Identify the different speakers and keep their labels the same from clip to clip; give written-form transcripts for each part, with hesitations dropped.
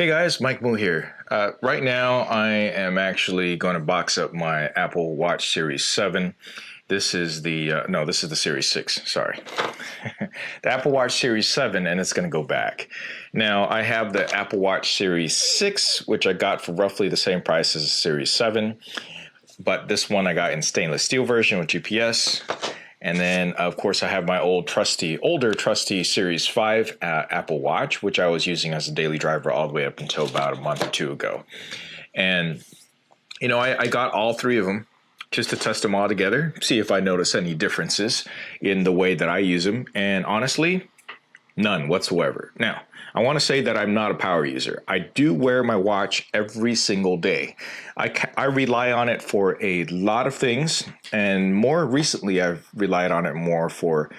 Speaker 1: Hey guys, Mike Moo here. Right now, I am actually going to box up my Apple Watch Series 7. This is this is the Series 6, sorry. The Apple Watch Series 7, and it's going to go back. Now, I have the Apple Watch Series 6, which I got for roughly the same price as the Series 7. But this one I got in stainless steel version with GPS. And then, of course, I have my older trusty Series 5 Apple Watch, which I was using as a daily driver all the way up until about a month or two ago. And, you know, I got all three of them just to test them all together, see if I notice any differences in the way that I use them. And honestly, none whatsoever. Now, I want to say that I'm not a power user. I do wear my watch every single day. I rely on it for a lot of things, and more recently I've relied on it more for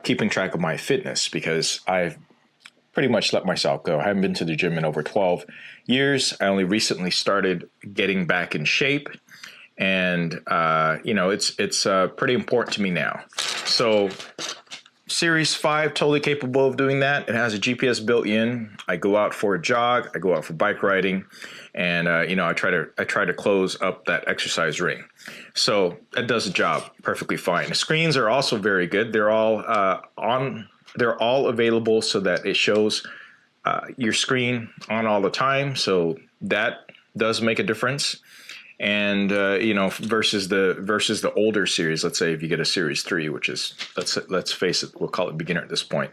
Speaker 1: keeping track of my fitness because I've pretty much let myself go. I haven't been to the gym in over 12 years. I only recently started getting back in shape, and you know, it's pretty important to me now. So Series 5, totally capable of doing that. It has a GPS built in. I go out for a jog, I go out for bike riding, and you know, I try to close up that exercise ring. So that does the job perfectly fine. The screens are also very good. They're all they're all available so that it shows your screen on all the time. So that does make a difference. And you know, versus the older series, let's say if you get a Series 3, which is, let's face it, we'll call it beginner at this point.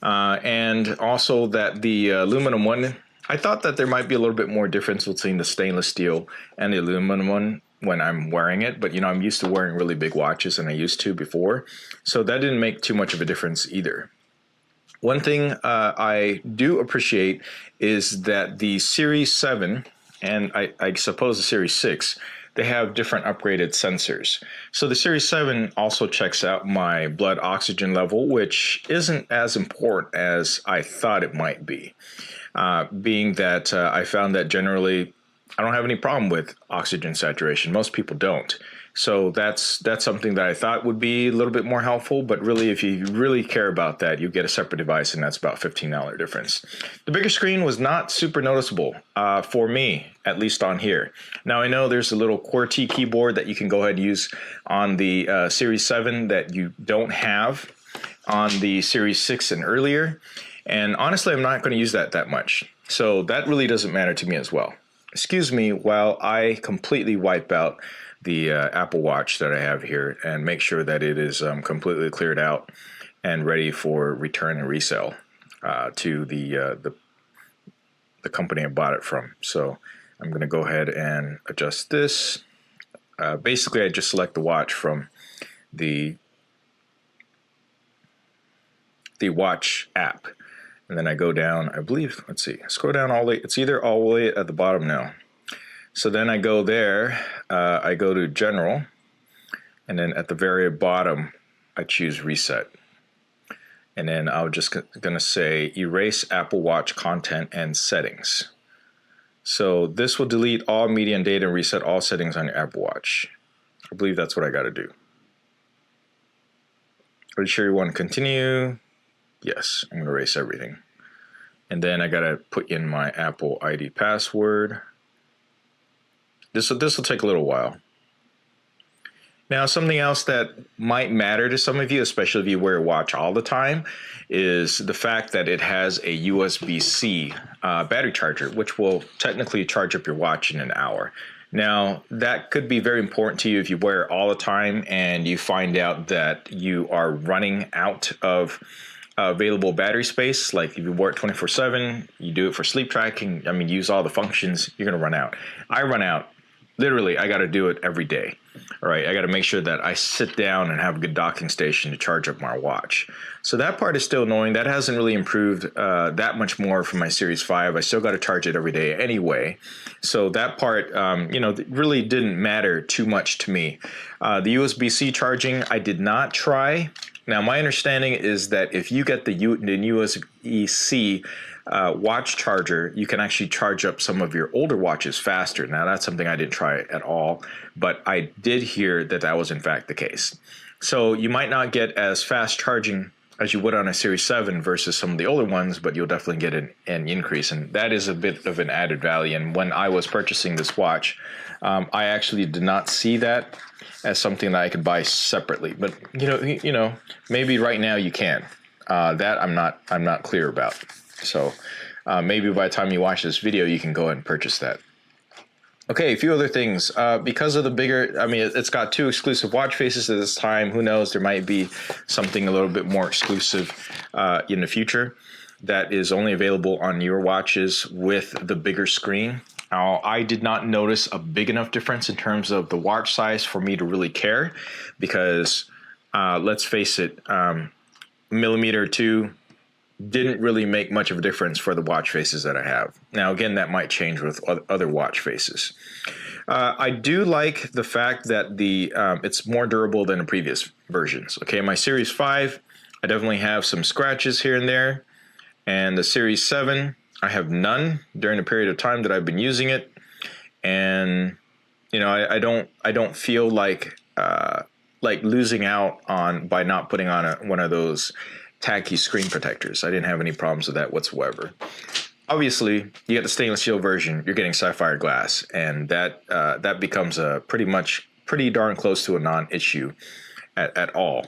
Speaker 1: And also that the aluminum one, I thought that there might be a little bit more difference between the stainless steel and the aluminum one when I'm wearing it. But you know, I'm used to wearing really big watches than I used to before, so that didn't make too much of a difference either. One thing I do appreciate is that the Series 7 and I suppose the Series 6, they have different upgraded sensors. So the Series 7 also checks out my blood oxygen level, which isn't as important as I thought it might be, being that I found that generally I don't have any problem with oxygen saturation. Most people don't. So that's something that I thought would be a little bit more helpful, but really, if you really care about that, you get a separate device, and that's about $15 difference. The bigger screen was not super noticeable for me, at least on here. Now, I know there's a little QWERTY keyboard that you can go ahead and use on the Series 7 that you don't have on the Series 6 and earlier, and honestly, I'm not going to use that much. So that really doesn't matter to me as well. Excuse me while I completely wipe out the Apple Watch that I have here and make sure that it is completely cleared out and ready for return and resale to the company I bought it from. So I'm going to go ahead and adjust this. Basically, I just select the watch from the watch app, and then I go down, I believe, let's see, scroll down all the way, it's either all the way at the bottom now. So then I go there, I go to General, and then at the very bottom, I choose Reset. And then I'm just going to say Erase Apple Watch Content and Settings. So this will delete all media and data and reset all settings on your Apple Watch. I believe that's what I got to do. Are you sure you want to continue? Yes, I'm going to erase everything. And then I got to put in my Apple ID password. This will take a little while. Now, something else that might matter to some of you, especially if you wear a watch all the time, is the fact that it has a USB-C battery charger, which will technically charge up your watch in an hour. Now, that could be very important to you if you wear it all the time and you find out that you are running out of available battery space. Like if you wear it 24/7, you do it for sleep tracking, I mean, use all the functions, you're going to run out. I run out. Literally, I got to do it every day. All right, I got to make sure that I sit down and have a good docking station to charge up my watch. So that part is still annoying. That hasn't really improved that much more from my Series 5. I still got to charge it every day anyway. So that part, you know, really didn't matter too much to me. The USB-C charging, I did not try. Now, my understanding is that if you get the USB-C watch charger, you can actually charge up some of your older watches faster. Now, that's something I didn't try at all, but I did hear that that was in fact the case. So you might not get as fast charging as you would on a Series 7 versus some of the older ones, but you'll definitely get an increase. And that is a bit of an added value. And when I was purchasing this watch, I actually did not see that as something that I could buy separately. But maybe right now you can. That I'm not clear about. So maybe by the time you watch this video, you can go ahead and purchase that. Okay, a few other things. Because of the bigger, it's got 2 exclusive watch faces at this time. Who knows? There might be something a little bit more exclusive in the future that is only available on newer watches with the bigger screen. I did not notice a big enough difference in terms of the watch size for me to really care, because let's face it, millimeter or 2 didn't really make much of a difference for the watch faces that I have. Now, again, that might change with other watch faces. I do like the fact that it's more durable than the previous versions. Okay, my Series 5, I definitely have some scratches here and there. And the Series 7, I have none during the period of time that I've been using it. And, I don't feel like losing out by not putting on one of those tacky screen protectors. I didn't have any problems with that whatsoever. Obviously, you get the stainless steel version, you're getting sapphire glass, and that becomes pretty darn close to a non-issue at all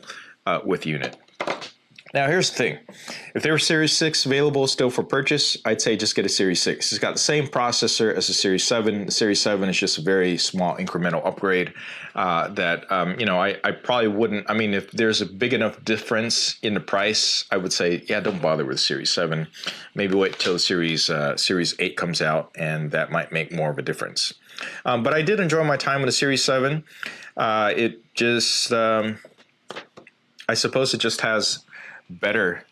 Speaker 1: with Unit. Now, here's the thing. If there were Series 6 available still for purchase, I'd say just get a Series 6. It's got the same processor as the Series 7. The Series 7 is just a very small incremental upgrade I probably wouldn't. If there's a big enough difference in the price, I would say, yeah, don't bother with Series 7. Maybe wait till the Series 8 comes out, and that might make more of a difference. But I did enjoy my time with the Series 7. It just, I suppose it just has better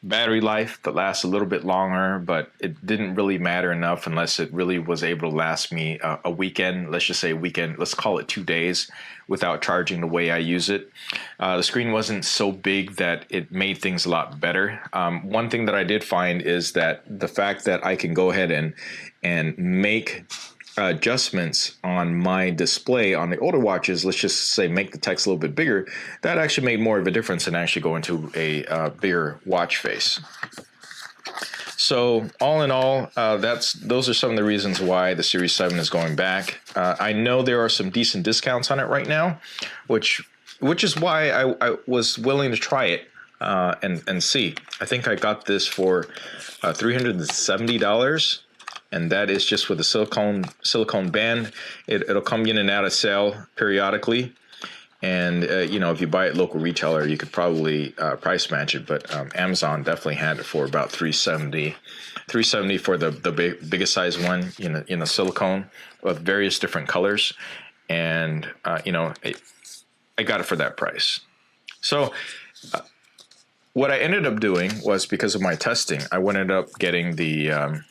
Speaker 1: battery life that lasts a little bit longer, but it didn't really matter enough unless it really was able to last me a weekend. Let's just say a weekend, let's call it 2 days without charging the way I use it. The screen wasn't so big that it made things a lot better. One thing that I did find is that the fact that I can go ahead and make adjustments on my display on the older watches, let's just say make the text a little bit bigger, that actually made more of a difference than actually going to a bigger watch face. So all in all, those are some of the reasons why the Series 7 is going back. I know there are some decent discounts on it right now, which is why I was willing to try it and see. I think I got this for $370. And that is just with a silicone band. It'll come in and out of sale periodically. And, if you buy it local retailer, you could probably price match it. But Amazon definitely had it for about $370 for the biggest size one in a silicone with various different colors. And, I got it for that price. So what I ended up doing was, because of my testing, I ended up getting the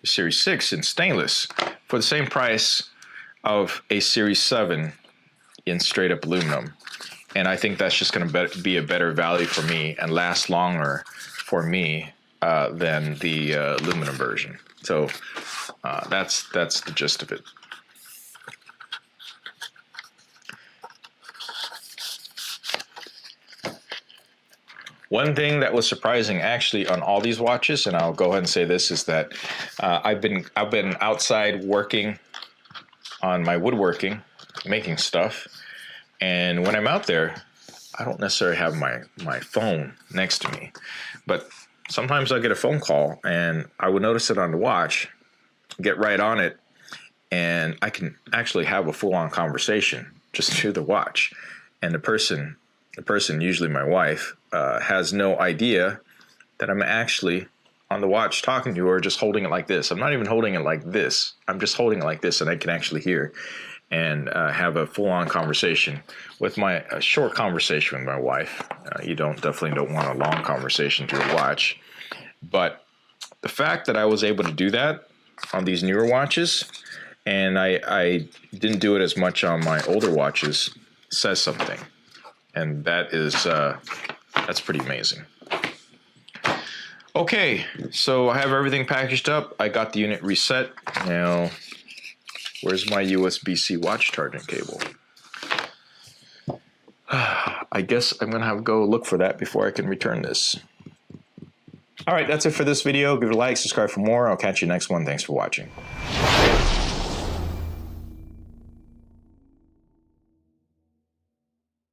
Speaker 1: Series 6 in stainless for the same price of a Series 7 in straight up aluminum. And I think that's just going to be a better value for me and last longer for me than the aluminum version. So that's the gist of it. One thing that was surprising actually on all these watches, and I'll go ahead and say this, is that I've been outside working on my woodworking, making stuff, and when I'm out there, I don't necessarily have my phone next to me, but sometimes I get a phone call and I would notice it on the watch, get right on it, and I can actually have a full-on conversation just through the watch, and the person, usually my wife, has no idea that I'm actually on the watch talking to her, just holding it like this. I'm not even holding it like this. I'm just holding it like this, and I can actually hear and have a full-on conversation with a short conversation with my wife. You definitely don't want a long conversation through a watch. But the fact that I was able to do that on these newer watches, and I didn't do it as much on my older watches, says something. And that is that's pretty amazing. Okay, so I have everything packaged up. I got the unit reset. Now, where's my USB-C watch charging cable? I guess I'm going to have to go look for that before I can return this. All right, that's it for this video. Give it a like, subscribe for more. I'll catch you next one. Thanks for watching.